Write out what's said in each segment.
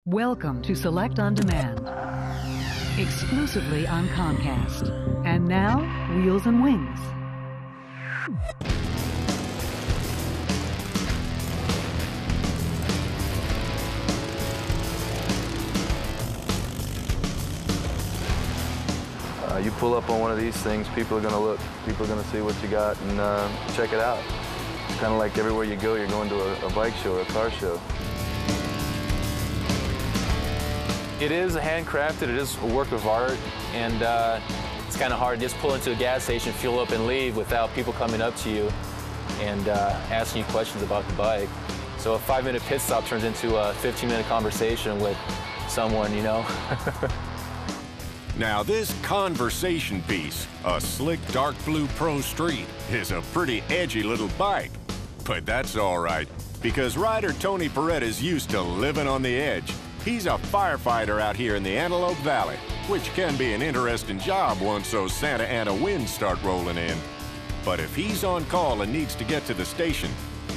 Welcome to Select On Demand, exclusively on Comcast. And now, Wheels and Wings. You pull up on one of these things, people are going to look, people are going to see what you got and check it out. It's kind of like everywhere you go, you're going to a bike show or a car show. It is handcrafted, it is a work of art, and it's kind of hard to just pull into a gas station, fuel up, and leave without people coming up to you and asking you questions about the bike. So a 5-minute pit stop turns into a 15-minute conversation with someone, you know. Now this conversation piece, a slick dark blue Pro Street, is a pretty edgy little bike. But that's all right, because rider Tony Perretta is used to living on the edge. He's a firefighter out here in the Antelope Valley, which can be an interesting job once those Santa Ana winds start rolling in. But if he's on call and needs to get to the station,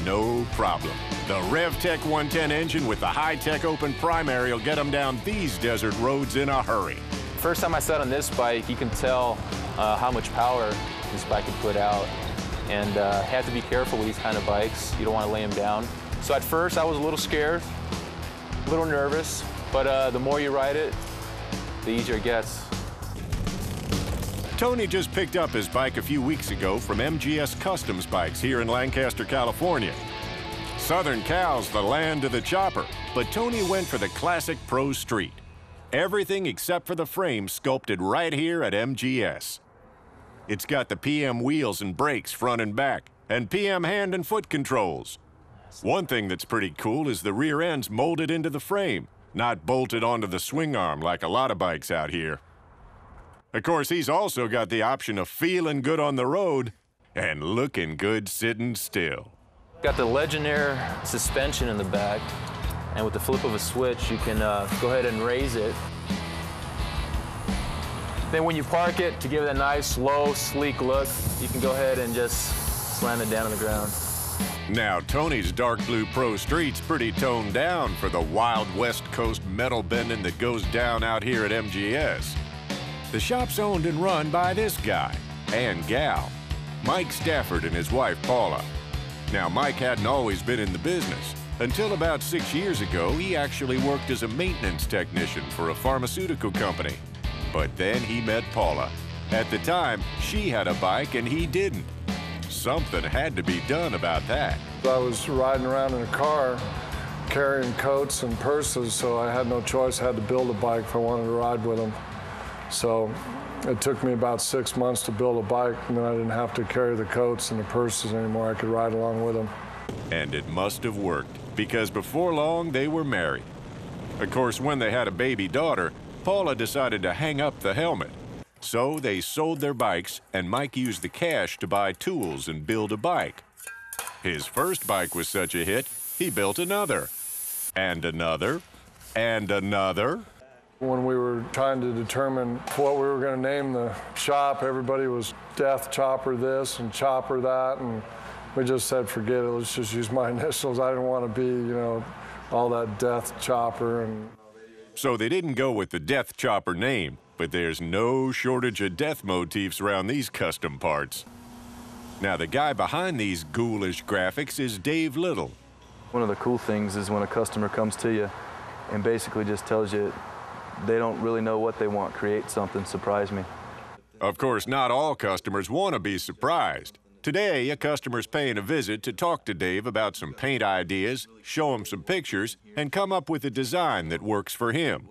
no problem. The RevTech 110 engine with the high-tech open primary will get him down these desert roads in a hurry. First time I sat on this bike, you can tell how much power this bike can put out. And have to be careful with these kind of bikes. You don't want to lay them down. So at first I was a little scared, a little nervous, but the more you ride it, the easier it gets. Tony just picked up his bike a few weeks ago from MGS Custom Bikes here in Lancaster, California. Southern Cal's the land of the chopper, but Tony went for the classic Pro Street. Everything except for the frame sculpted right here at MGS. It's got the PM wheels and brakes front and back, and PM hand and foot controls. One thing that's pretty cool is the rear end's molded into the frame, not bolted onto the swing arm like a lot of bikes out here. Of course, he's also got the option of feeling good on the road and looking good sitting still. Got the Legionnaire suspension in the back. And with the flip of a switch, you can go ahead and raise it. Then when you park it, to give it a nice, low, sleek look, you can go ahead and just slam it down on the ground. Now, Tony's dark blue Pro Street's pretty toned down for the wild West Coast metal bending that goes down out here at MGS. The shop's owned and run by this guy and gal, Mike Stafford and his wife, Paula. Now, Mike hadn't always been in the business. Until about 6 years ago, he actually worked as a maintenance technician for a pharmaceutical company. But then he met Paula. At the time, she had a bike and he didn't. Something had to be done about that. I was riding around in a car carrying coats and purses, so I had no choice. I had to build a bike if I wanted to ride with them. So it took me about 6 months to build a bike, and then I didn't have to carry the coats and the purses anymore. I could ride along with them. And it must have worked, because before long, they were married. Of course, when they had a baby daughter, Paula decided to hang up the helmet. So they sold their bikes, and Mike used the cash to buy tools and build a bike. His first bike was such a hit, he built another, and another, and another. When we were trying to determine what we were going to name the shop, everybody was Death Chopper this and Chopper that, and we just said, forget it, let's just use my initials. I didn't want to be, you know, all that Death Chopper. So they didn't go with the Death Chopper name, but there's no shortage of death motifs around these custom parts. Now, the guy behind these ghoulish graphics is Dave Little. One of the cool things is when a customer comes to you and basically just tells you they don't really know what they want, create something, surprise me. Of course, not all customers want to be surprised. Today, a customer's paying a visit to talk to Dave about some paint ideas, show him some pictures, and come up with a design that works for him.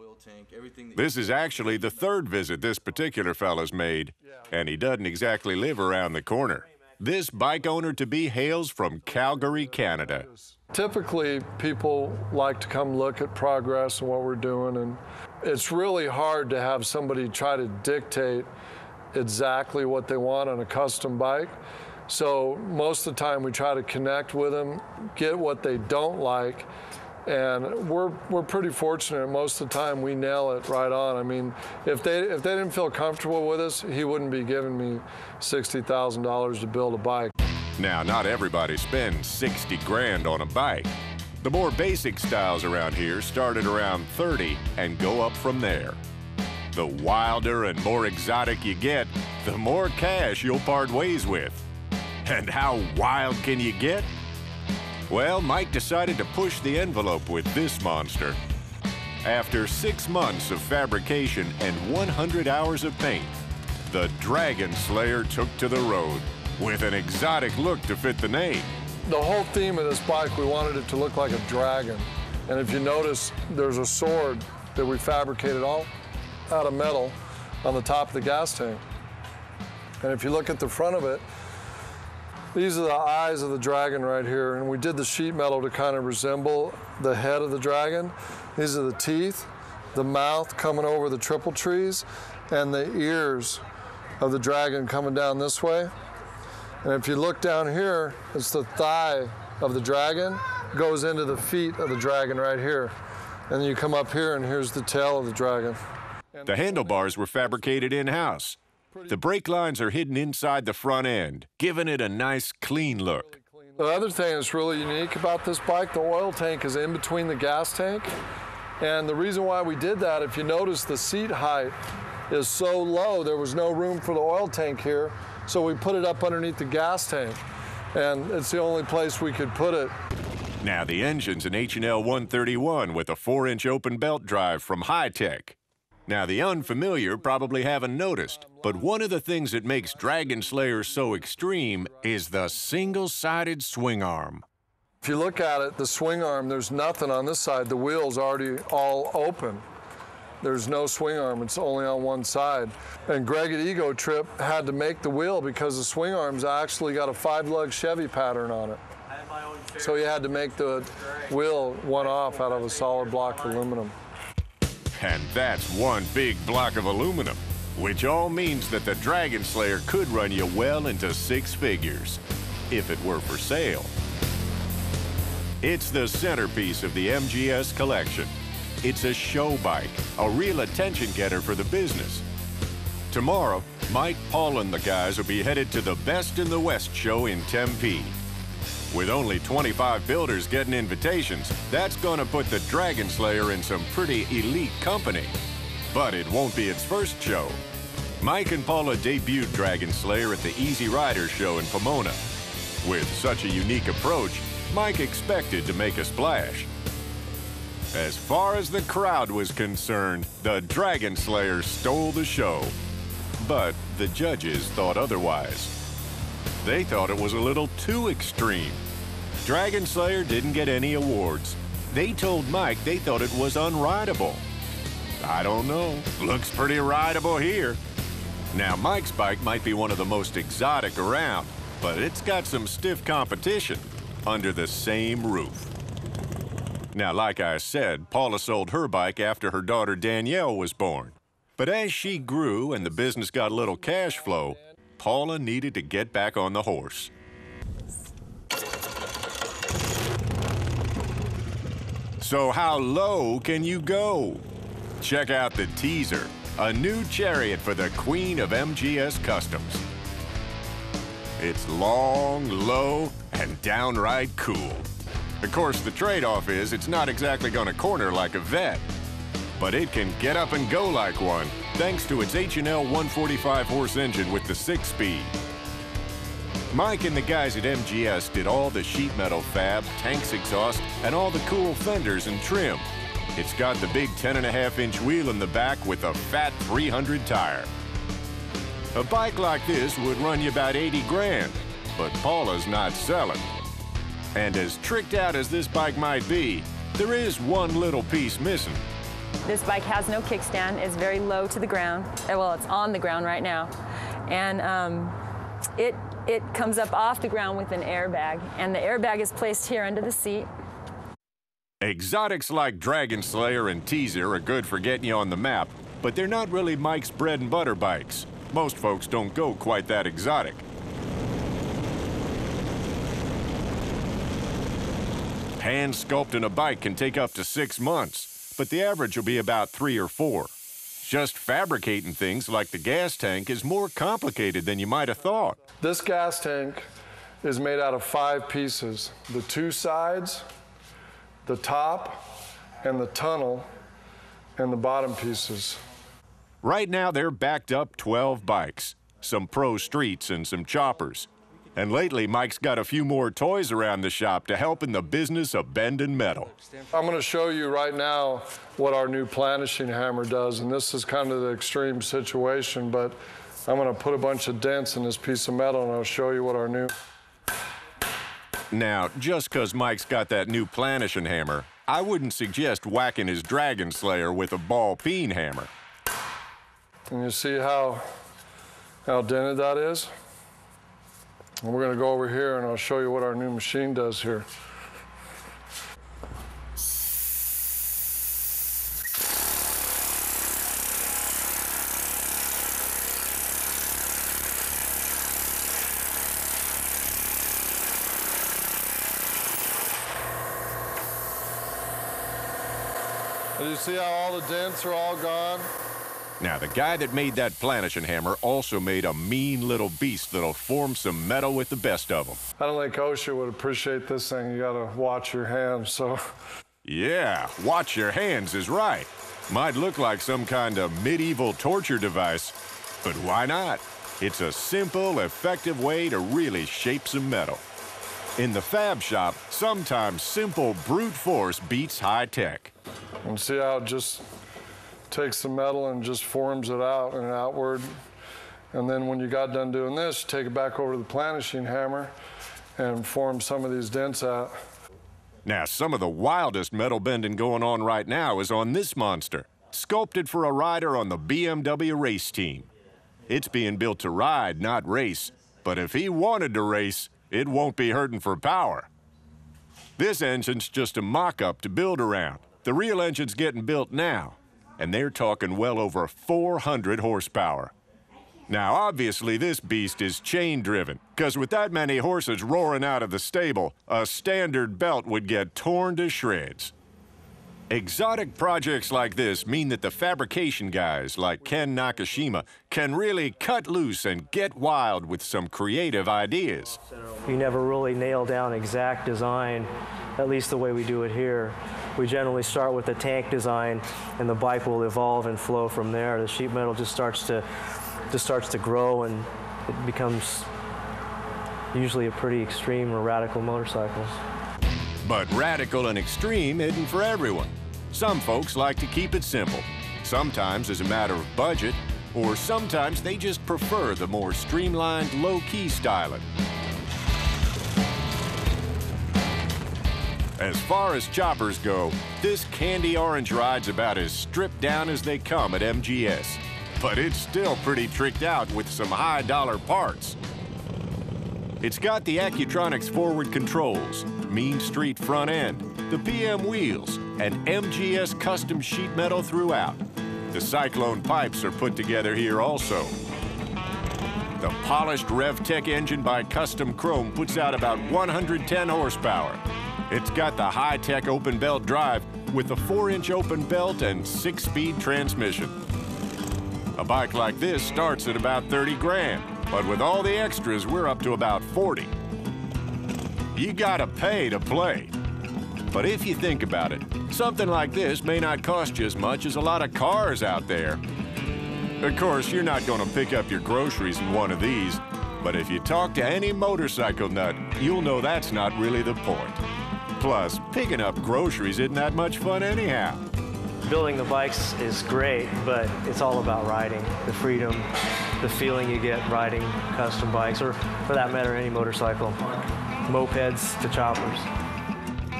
This is actually the third visit this particular fella's made, and he doesn't exactly live around the corner. This bike owner-to-be hails from Calgary, Canada. Typically, people like to come look at progress and what we're doing, and it's really hard to have somebody try to dictate exactly what they want on a custom bike. So most of the time we try to connect with them, get what they don't like, and we're pretty fortunate. Most of the time we nail it right on. I mean, if they didn't feel comfortable with us, he wouldn't be giving me $60,000 to build a bike. Now, not everybody spends 60 grand on a bike, The more basic styles around here start at around 30 and go up from there. The wilder and more exotic you get, the more cash you'll part ways with. And how wild can you get? Well, Mike decided to push the envelope with this monster. After 6 months of fabrication and 100 hours of paint, the Dragon Slayer took to the road with an exotic look to fit the name. The whole theme of this bike, we wanted it to look like a dragon. And if you notice, there's a sword that we fabricated all out of metal on the top of the gas tank. And if you look at the front of it, these are the eyes of the dragon right here. And we did the sheet metal to kind of resemble the head of the dragon. These are the teeth, the mouth coming over the triple trees, and the ears of the dragon coming down this way. And if you look down here, it's the thigh of the dragon, goes into the feet of the dragon right here. And then you come up here and here's the tail of the dragon. The handlebars were fabricated in-house. The brake lines are hidden inside the front end, giving it a nice, clean look. The other thing that's really unique about this bike, the oil tank is in between the gas tank. And the reason why we did that, if you notice, the seat height is so low, there was no room for the oil tank here. So we put it up underneath the gas tank, and it's the only place we could put it. Now the engine's an H&L 131 with a 4-inch open belt drive from Hi-Tech. Now the unfamiliar probably haven't noticed, but one of the things that makes Dragon Slayer so extreme is the single-sided swing arm. If you look at it, the swing arm, there's nothing on this side. The wheel's already all open. There's no swing arm, it's only on one side. And Greg at Ego Trip had to make the wheel because the swing arm's actually got a 5-lug Chevy pattern on it. So he had to make the wheel one-off out of a solid block of aluminum. And that's one big block of aluminum, which all means that the Dragon Slayer could run you well into 6 figures, if it were for sale. It's the centerpiece of the MGS collection. It's a show bike, a real attention-getter for the business. Tomorrow, Mike, Paul, and the guys will be headed to the Best in the West show in Tempe. With only 25 builders getting invitations, that's going to put the Dragon Slayer in some pretty elite company. But it won't be its first show. Mike and Paula debuted Dragon Slayer at the Easy Rider show in Pomona. With such a unique approach, Mike expected to make a splash. As far as the crowd was concerned, the Dragon Slayer stole the show. But the judges thought otherwise. They thought it was a little too extreme. Dragon Slayer didn't get any awards. They told Mike they thought it was unrideable. I don't know. Looks pretty rideable here. Now, Mike's bike might be one of the most exotic around, but it's got some stiff competition under the same roof. Now, like I said, Paula sold her bike after her daughter Danielle was born. But as she grew and the business got a little cash flow, Paula needed to get back on the horse. So how low can you go? Check out the teaser, a new chariot for the queen of MGS Customs. It's long, low, and downright cool. Of course, the trade-off is it's not exactly going to corner like a vet, but it can get up and go like one, thanks to its H&L 145 horse engine with the 6-speed. Mike and the guys at MGS did all the sheet metal fab, tanks exhaust, and all the cool fenders and trim. It's got the big 10.5-inch wheel in the back with a fat 300 tire. A bike like this would run you about 80 grand, but Paula's not selling. And as tricked out as this bike might be, there is one little piece missing. This bike has no kickstand. It's very low to the ground. Well, it's on the ground right now. And it comes up off the ground with an airbag. And the airbag is placed here under the seat. Exotics like Dragon Slayer and Teaser are good for getting you on the map, but they're not really Mike's bread and butter bikes. Most folks don't go quite that exotic. Hand sculpting a bike can take up to 6 months, but the average will be about 3 or 4. Just fabricating things like the gas tank is more complicated than you might have thought. This gas tank is made out of 5 pieces. The 2 sides the top and the tunnel and the bottom pieces. Right now, they're backed up 12 bikes, some pro streets and some choppers. And lately, Mike's got a few more toys around the shop to help in the business of bending metal. I'm going to show you right now what our new planishing hammer does, and this is kind of the extreme situation, but I'm going to put a bunch of dents in this piece of metal, and I'll show you what our new... Now, just because Mike's got that new planishing hammer, I wouldn't suggest whacking his Dragon Slayer with a ball-peen hammer. And you see how dented that is? And we're going to go over here and I'll show you what our new machine does here. And you see how all the dents are all gone? Now, the guy that made that planishing hammer also made a mean little beast that'll form some metal with the best of them. I don't think OSHA would appreciate this thing. You gotta watch your hands, so. Yeah, watch your hands is right. Might look like some kind of medieval torture device, but why not? It's a simple, effective way to really shape some metal. In the fab shop, sometimes simple brute force beats high tech. And see how it just takes the metal and just forms it out and outward. And then when you got done doing this, you take it back over to the planishing hammer and form some of these dents out. Now, some of the wildest metal bending going on right now is on this monster, sculpted for a rider on the BMW race team. It's being built to ride, not race, but if he wanted to race, it won't be hurting for power. This engine's just a mock-up to build around. The real engine's getting built now, and they're talking well over 400 horsepower. Now, obviously, this beast is chain-driven, because with that many horses roaring out of the stable, a standard belt would get torn to shreds. Exotic projects like this mean that the fabrication guys, like Ken Nakashima, can really cut loose and get wild with some creative ideas. You never really nail down exact design, at least the way we do it here. We generally start with the tank design, and the bike will evolve and flow from there. The sheet metal just starts to grow, and it becomes usually a pretty extreme or radical motorcycle. But radical and extreme isn't for everyone. Some folks like to keep it simple, sometimes as a matter of budget, or sometimes they just prefer the more streamlined, low-key styling. As far as choppers go, this candy orange ride's about as stripped down as they come at MGS. But it's still pretty tricked out with some high-dollar parts. It's got the Accutronics forward controls, mean street front end, the PM wheels, and MGS custom sheet metal throughout. The Cyclone pipes are put together here also. The polished RevTech engine by Custom Chrome puts out about 110 horsepower. It's got the high-tech open belt drive with a 4-inch open belt and 6-speed transmission. A bike like this starts at about 30 grand, but with all the extras, we're up to about 40. You gotta pay to play. But if you think about it, something like this may not cost you as much as a lot of cars out there. Of course, you're not gonna pick up your groceries in one of these, but if you talk to any motorcycle nut, you'll know that's not really the point. Plus, picking up groceries isn't that much fun anyhow. Building the bikes is great, but it's all about riding. The freedom, the feeling you get riding custom bikes, or for that matter, any motorcycle. Mopeds to choppers.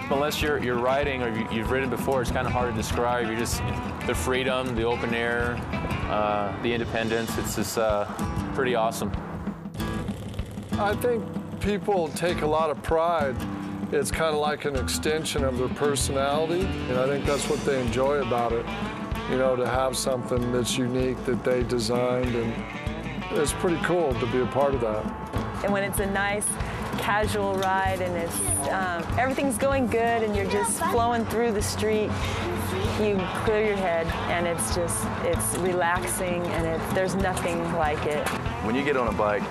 Unless you're riding or you've ridden before, it's kind of hard to describe. You're just the freedom, the open air, the independence. It's just pretty awesome. I think people take a lot of pride. It's kind of like an extension of their personality, and I think that's what they enjoy about it. You know, to have something that's unique that they designed, and it's pretty cool to be a part of that. And when it's a nice, casual ride and it's everything's going good and you're just flowing through the street, you clear your head and it's relaxing, and there's nothing like it. When you get on a bike,